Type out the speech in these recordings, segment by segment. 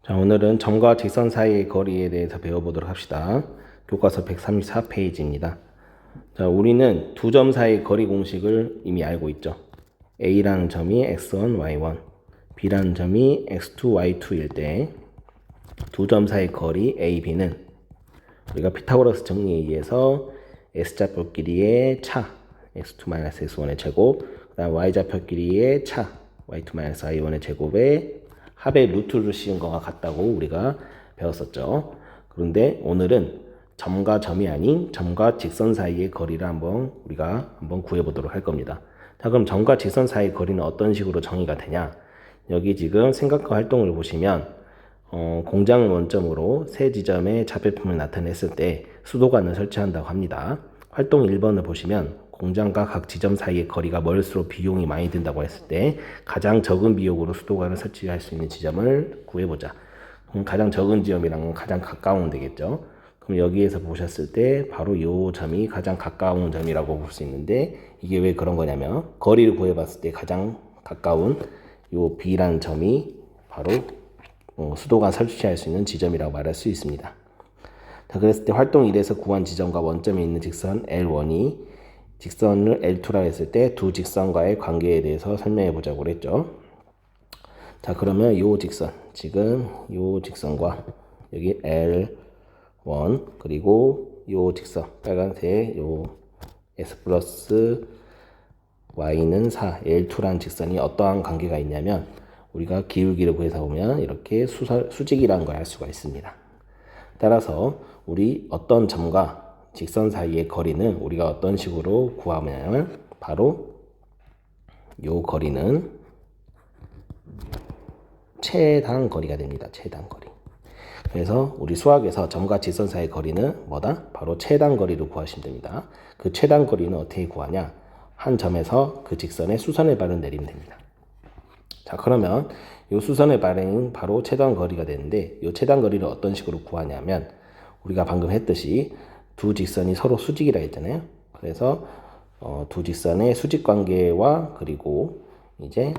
자, 오늘은 점과 직선 사이의 거리에 대해서 배워보도록 합시다. 교과서 134페이지입니다. 자, 우리는 두 점 사이의 거리 공식을 이미 알고 있죠. A라는 점이 x1, y1, B라는 점이 x2, y2일 때 두 점 사이의 거리 A, B는 우리가 피타고라스 정리에 의해서 S좌표 길이의 차 x2-x1의 제곱, 그 다음 Y좌표 길이의 차 y2-y1의 제곱에 합의 루트를 씌운 것과 같다고 우리가 배웠었죠. 그런데 오늘은 점과 점이 아닌 점과 직선 사이의 거리를 우리가 한번 구해보도록 할 겁니다. 자, 그럼 점과 직선 사이의 거리는 어떤 식으로 정의가 되냐? 여기 지금 생각과 활동을 보시면 공장을 원점으로 세 지점의 좌표품을 나타냈을 때 수도관을 설치한다고 합니다. 활동 1번을 보시면 공장과 각 지점 사이의 거리가 멀수록 비용이 많이 든다고 했을 때 가장 적은 비용으로 수도관을 설치할 수 있는 지점을 구해보자. 그럼 가장 적은 지점이랑 가장 가까운 되겠죠. 그럼 여기에서 보셨을 때 바로 이 점이 가장 가까운 점이라고 볼 수 있는데, 이게 왜 그런 거냐면 거리를 구해봤을 때 가장 가까운 이 B라는 점이 바로 수도관 설치할 수 있는 지점이라고 말할 수 있습니다. 자, 그랬을 때 활동 1에서 구한 지점과 원점에 있는 직선 L1이 직선을 L2라고 했을 때 두 직선과의 관계에 대해서 설명해 보자고 그랬죠. 자, 그러면 요 직선, 지금 요 직선과 여기 L1 그리고 요 직선 빨간색 요 S 플러스 Y는 4 L2라는 직선이 어떠한 관계가 있냐면, 우리가 기울기를 구해서 보면 이렇게 수직이라는 걸 알 수가 있습니다. 따라서 우리 어떤 점과 직선 사이의 거리는 우리가 어떤 식으로 구하냐면 바로 요 거리는 최단 거리가 됩니다. 최단 거리. 그래서 우리 수학에서 점과 직선 사이의 거리는 뭐다? 바로 최단 거리로 구하시면 됩니다. 그 최단 거리는 어떻게 구하냐? 한 점에서 그 직선의 수선의 발을 내리면 됩니다. 자, 그러면 이 수선의 발은 바로 최단 거리가 되는데, 이 최단 거리를 어떤 식으로 구하냐면 우리가 방금 했듯이 두 직선이 서로 수직이라 했잖아요. 그래서 두 직선의 수직 관계와 그리고 이제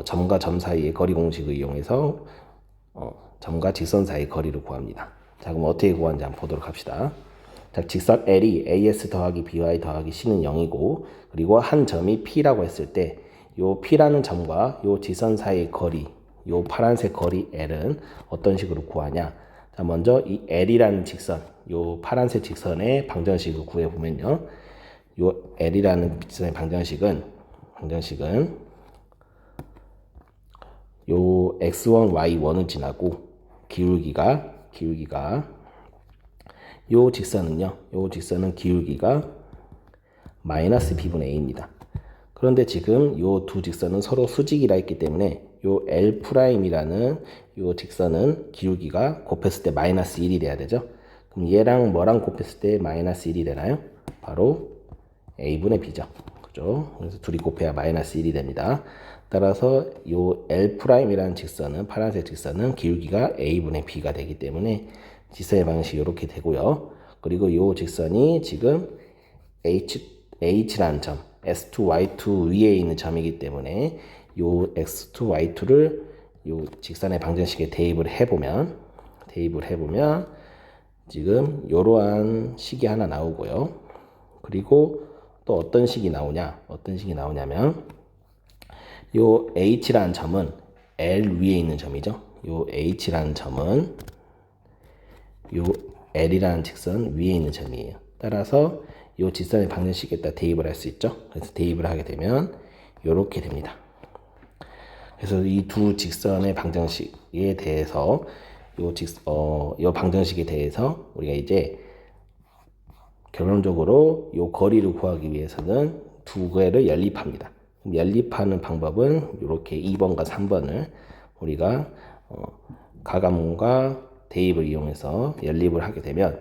점과 점 사이의 거리 공식을 이용해서 점과 직선 사이의 거리를 구합니다. 자, 그럼 어떻게 구하는지 한번 보도록 합시다. 자, 직선 L이 AS 더하기 BY 더하기 C는 0이고, 그리고 한 점이 P라고 했을 때 요 P라는 점과 요 직선 사이의 거리, 요 파란색 거리 L은 어떤 식으로 구하냐? 자, 먼저 이 L이라는 직선, 요 파란색 직선의 방정식을 구해보면요. 요 L이라는 직선의 방정식은 요 x1, y1을 지나고 기울기가 요 직선은 기울기가 마이너스 b분의 a입니다. 그런데 지금 요 두 직선은 서로 수직이라 했기 때문에 요 L'이라는 요 직선은 기울기가 곱했을 때 마이너스 1이 돼야 되죠. 그럼 얘랑 뭐랑 곱했을 때 마이너스 1이 되나요? 바로 A분의 B죠. 그죠? 그래서 둘이 곱해야 마이너스 1이 됩니다. 따라서 요 L'이라는 직선은, 파란색 직선은 기울기가 A분의 B가 되기 때문에 직선의 방식이 이렇게 되고요. 그리고 요 직선이 지금 H라는 점, S2, Y2 위에 있는 점이기 때문에 요 X2, Y2를 요 직선의 방정식에 대입을 해보면 지금 요러한 식이 하나 나오고요. 그리고 또 어떤 식이 나오냐면 요 H라는 점은 L 위에 있는 점이죠. 요 H라는 점은 요 L이라는 직선 위에 있는 점이에요. 따라서 요 직선의 방정식에다 대입을 할 수 있죠. 그래서 대입을 하게 되면 요렇게 됩니다. 그래서 이 두 직선의 방정식에 대해서 요 방정식에 대해서 우리가 이제 결론적으로 요 거리를 구하기 위해서는 두 개를 연립합니다. 연립하는 방법은 이렇게 2번과 3번을 우리가 가감과 대입을 이용해서 연립을 하게 되면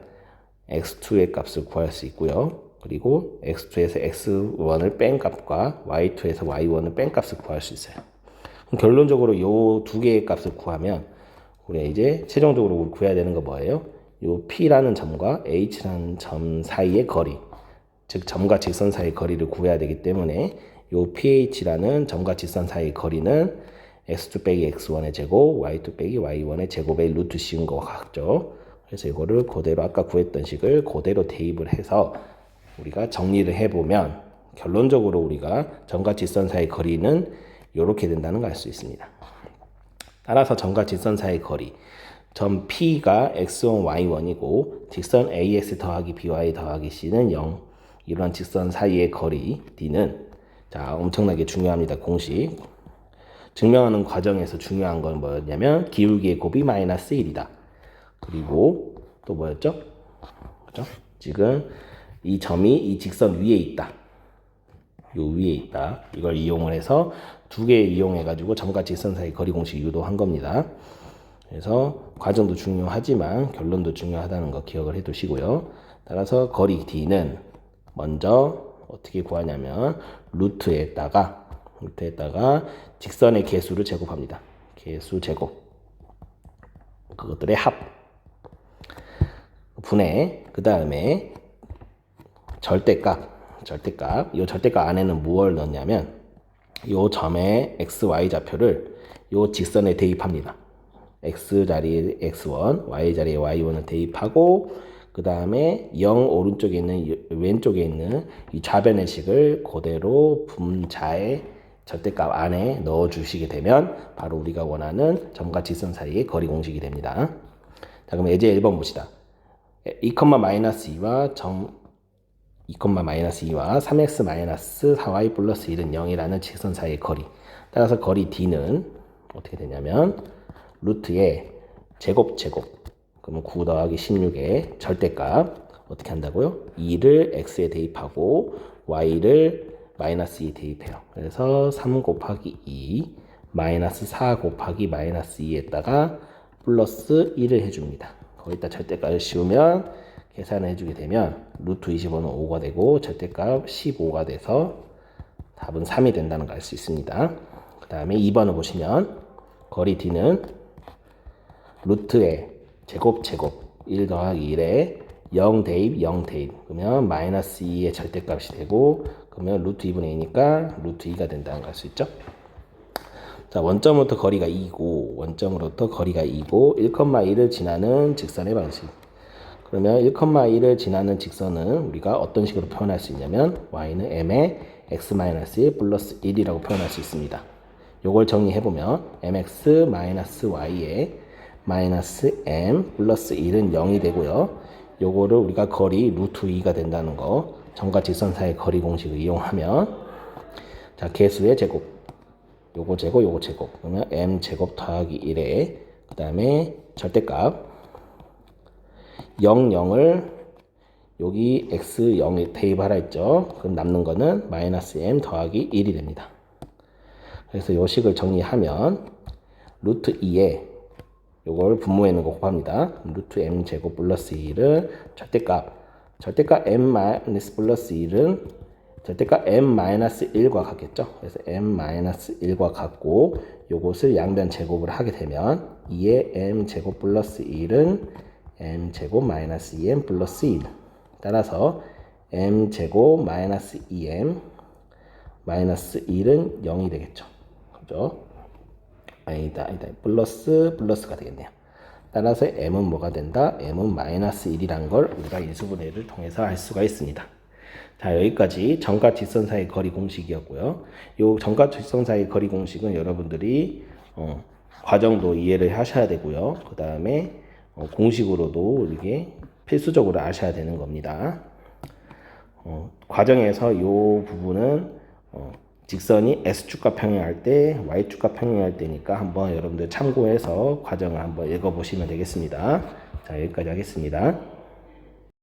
x2의 값을 구할 수 있고요. 그리고 x2에서 x1을 뺀 값과 y2에서 y1을 뺀 값을 구할 수 있어요. 그럼 결론적으로 요 두 개의 값을 구하면 우리가 이제 최종적으로 구해야 되는 거 뭐예요? 요 P라는 점과 H라는 점 사이의 거리, 즉 점과 직선 사이의 거리를 구해야 되기 때문에 요 PH라는 점과 직선 사이의 거리는 x2 빼기 x1의 제곱, y2 빼기 y1의 제곱의 루트 씌운 거 같죠. 그래서 이거를 그대로 아까 구했던 식을 그대로 대입을 해서 우리가 정리를 해보면 결론적으로 우리가 점과 직선 사이의 거리는 이렇게 된다는 걸 알 수 있습니다. 따라서 점과 직선 사이의 거리, 점 P가 x1, y1이고 직선 AS 더하기 BY 더하기 C는 0. 이런 직선 사이의 거리 D는 자 엄청나게 중요합니다. 공식 증명하는 과정에서 중요한 건 뭐였냐면 기울기의 곱이 마이너스 1이다. 그리고 또 뭐였죠? 그죠? 지금 이 점이 이 직선 위에 있다. 요 위에 있다. 이걸 이용을 해서 두 개 이용해 가지고 점과 직선 사이 거리 공식 유도한 겁니다. 그래서 과정도 중요하지만 결론도 중요하다는 거 기억을 해 두시고요. 따라서 거리 D는 먼저 어떻게 구하냐면 루트에다가 직선의 개수를 제곱합니다. 개수 제곱. 그것들의 합. 분해. 그 다음에 절대값. 이 절대값 안에는 무엇을 넣냐면 이 점의 x, y 좌표를 이 직선에 대입합니다. x 자리에 x1, y 자리에 y1을 대입하고 그 다음에 0 오른쪽에 있는 왼쪽에 있는 이 좌변의 식을 그대로 분자의 절대값 안에 넣어 주시게 되면 바로 우리가 원하는 점과 직선 사이의 거리 공식이 됩니다. 자, 그럼 예제 1번 봅시다. 2,-2와 점 2,-2와 3x-4y 플러스 1은 0이라는 직선 사이의 거리. 따라서 거리 D는 어떻게 되냐면 루트의 제곱. 그러면 9 더하기 16의 절대값 어떻게 한다고요? 2를 x에 대입하고 y를 마이너스 2 대입해요. 그래서 3 곱하기 2 마이너스 4 곱하기 마이너스 2에다가 플러스 1을 해줍니다. 거기다 절대값을 씌우면 계산을 해주게 되면 루트 25는 5가 되고 절대값 15가 돼서 답은 3이 된다는 걸 알 수 있습니다. 그 다음에 2번을 보시면 거리 D는 루트의 제곱 1 더하기 1에 0 대입 그러면 마이너스 2의 절대값이 되고 그러면 루트 2분의 2니까 루트 2가 된다는 걸 알 수 있죠. 자, 원점으로부터 거리가 2고 1,1을 지나는 직선의 방식. 그러면 1,1을 지나는 직선은 우리가 어떤 식으로 표현할 수 있냐면 y는 m의 x-1 플러스 1이라고 표현할 수 있습니다. 요걸 정리해보면 mx-y의 마이너스 m 플러스 1은 0이 되고요. 요거를 우리가 거리 루트 2가 된다는 거 점과 직선 사이의 거리 공식을 이용하면 자 개수의 제곱 요거 제곱 그러면 m 제곱 더하기 1에 그 다음에 절대값 0을 여기 x0에 대입하라 했죠. 그럼 남는 거는 마이너스 m 더하기 1이 됩니다. 그래서 요 식을 정리하면 루트 2에 요걸 분모에 있는 거 곱합니다. 루트 m 제곱 플러스 1을 절대값 m 마이너스 플러스 1은 절대값 m 마이너스 1과 같겠죠. 그래서 m 마이너스 1과 같고 요것을 양변 제곱을 하게 되면 2의 m 제곱 플러스 1은 m 제곱 마이너스 2m 플러스 1. 따라서 m 제곱 마이너스 2m 마이너스 1은 0이 되겠죠. 그죠? 아니다. 플러스가 되겠네요. 따라서 m은 뭐가 된다? m은 마이너스 1이란 걸 우리가 인수분해를 통해서 알 수가 있습니다. 자, 여기까지 점과 직선 사이 거리 공식이었고요. 요 점과 직선 사이 거리 공식은 여러분들이 과정도 이해를 하셔야 되고요. 그 다음에 공식으로도 이게 필수적으로 아셔야 되는 겁니다. 과정에서 이 부분은 직선이 S축과 평행할 때, Y축과 평행할 때니까 한번 여러분들 참고해서 과정을 한번 읽어보시면 되겠습니다. 자, 여기까지 하겠습니다.